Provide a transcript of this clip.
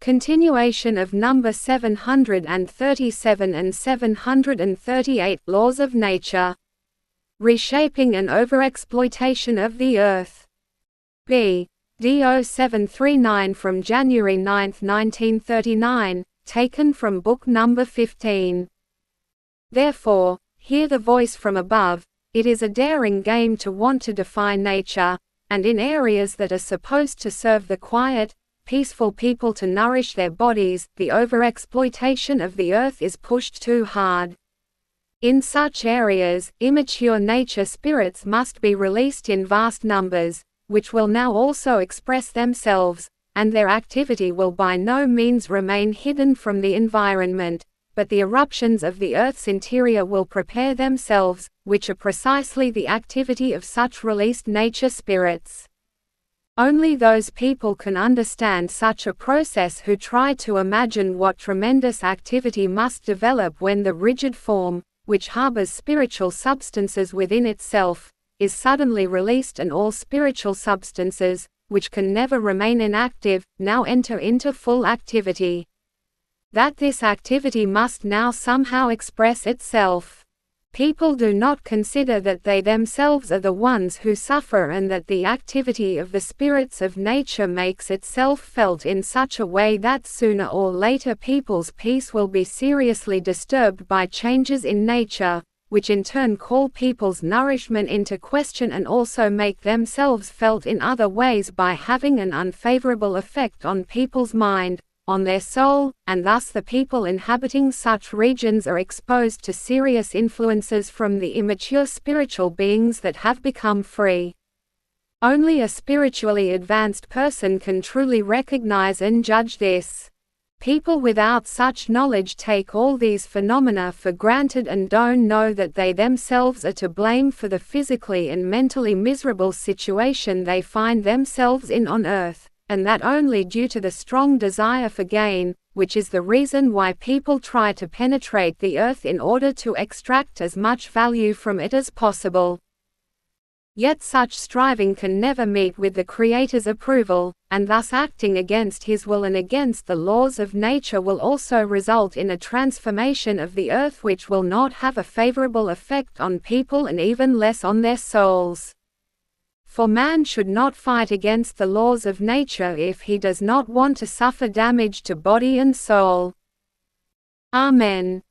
Continuation of number 737 and 738 Laws of Nature. Reshaping and overexploitation of the Earth. BD0739 from January 9, 1939, taken from book number 15. Therefore, hear the voice from above. It is a daring game to want to define nature, and in areas that are supposed to serve the quiet, peaceful people to nourish their bodies, the overexploitation of the earth is pushed too hard. In such areas, immature nature spirits must be released in vast numbers, which will now also express themselves, and their activity will by no means remain hidden from the environment, but the eruptions of the Earth's interior will prepare themselves, which are precisely the activity of such released nature spirits. Only those people can understand such a process who try to imagine what tremendous activity must develop when the rigid form, which harbors spiritual substances within itself, is suddenly released, and all spiritual substances, which can never remain inactive, now enter into full activity. That this activity must now somehow express itself. People do not consider that they themselves are the ones who suffer, and that the activity of the spirits of nature makes itself felt in such a way that sooner or later people's peace will be seriously disturbed by changes in nature, which in turn call people's nourishment into question and also make themselves felt in other ways by having an unfavorable effect on people's mind, on their soul, and thus the people inhabiting such regions are exposed to serious influences from the immature spiritual beings that have become free. Only a spiritually advanced person can truly recognize and judge this. People without such knowledge take all these phenomena for granted and don't know that they themselves are to blame for the physically and mentally miserable situation they find themselves in on earth, and that only due to the strong desire for gain, which is the reason why people try to penetrate the earth in order to extract as much value from it as possible. Yet such striving can never meet with the Creator's approval, and thus acting against His will and against the laws of nature will also result in a transformation of the earth which will not have a favorable effect on people and even less on their souls. For man should not fight against the laws of nature if he does not want to suffer damage to body and soul. Amen.